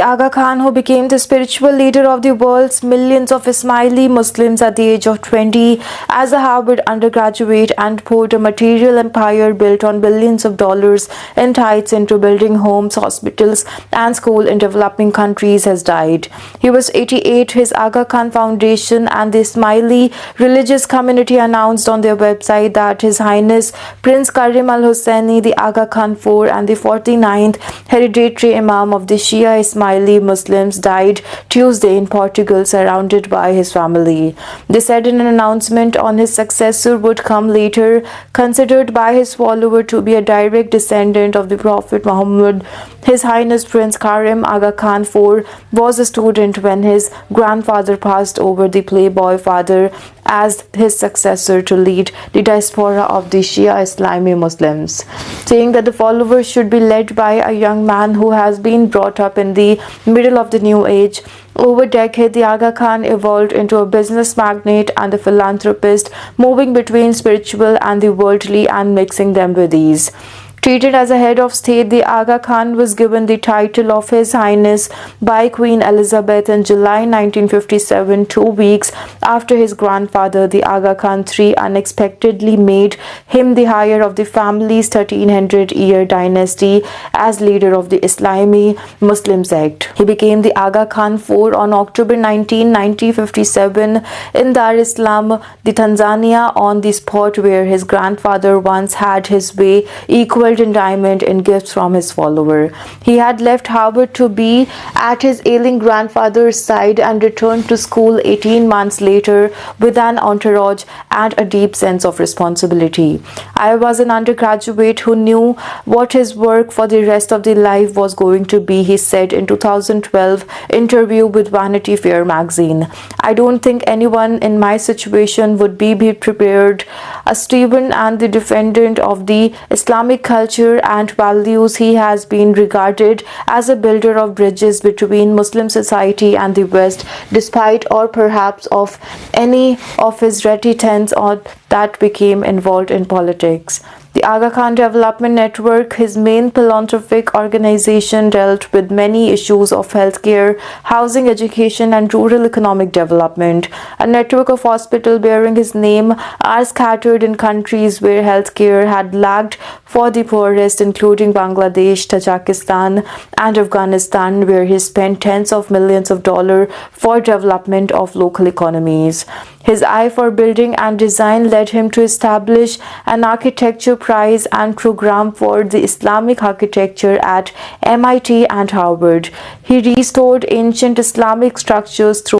Aga Khan, who became the spiritual leader of the world's millions of Ismaili Muslims at the age of 20 as a Harvard undergraduate and poured a material empire built on billions of dollars in tithes into building homes, hospitals, and schools in developing countries, has died. He was 88. His Aga Khan Foundation and the Ismaili religious community announced on their website that His Highness Prince Karim Al Husseini, the Aga Khan IV and the 49th hereditary Imam of the Shia Ismaili Muslims, died Tuesday in Portugal, surrounded by his family. They said in an announcement on his successor would come later, considered by his follower to be a direct descendant of the Prophet Muhammad. His Highness Prince Karim Aga Khan IV was a student when his grandfather passed over the Playboy father as his successor to lead the diaspora of the Shia Ismaili Muslims, saying that the followers should be led by a young man who has been brought up in the middle of the new age. Over decades, the Aga Khan evolved into a business magnate and a philanthropist, moving between spiritual and the worldly and mixing them with ease. Treated as a head of state, the Aga Khan was given the title of His Highness by Queen Elizabeth in July 1957, 2 weeks after his grandfather, the Aga Khan III, unexpectedly made him the heir of the family's 1300-year dynasty as leader of the Ismaili Muslims sect. He became the Aga Khan IV on October 19, 1957 in Dar es Salaam, the Tanzania, on the spot where his grandfather once had his way, equal in diamond in gifts from his follower. He had left Harvard to be at his ailing grandfather's side and returned to school 18 months later with an entourage and a deep sense of responsibility. I was an undergraduate who knew what his work for the rest of the life was going to be, he said in 2012 interview with Vanity Fair magazine. I don't think anyone in my situation would be prepared. A student and the defendant of the Islamic culture and values, he has been regarded as a builder of bridges between Muslim society and the West, despite or perhaps of any of his reticence or that became involved in politics. The Aga Khan Development Network, his main philanthropic organization, dealt with many issues of healthcare, housing, education, and rural economic development. A network of hospitals bearing his name are scattered in countries where healthcare had lagged for the poorest, including Bangladesh, Tajikistan, and Afghanistan, where he spent tens of millions of dollars for development of local economies. His eye for building and design led him to establish an architecture prize and program for the Islamic architecture at MIT and Harvard. He restored ancient Islamic structures through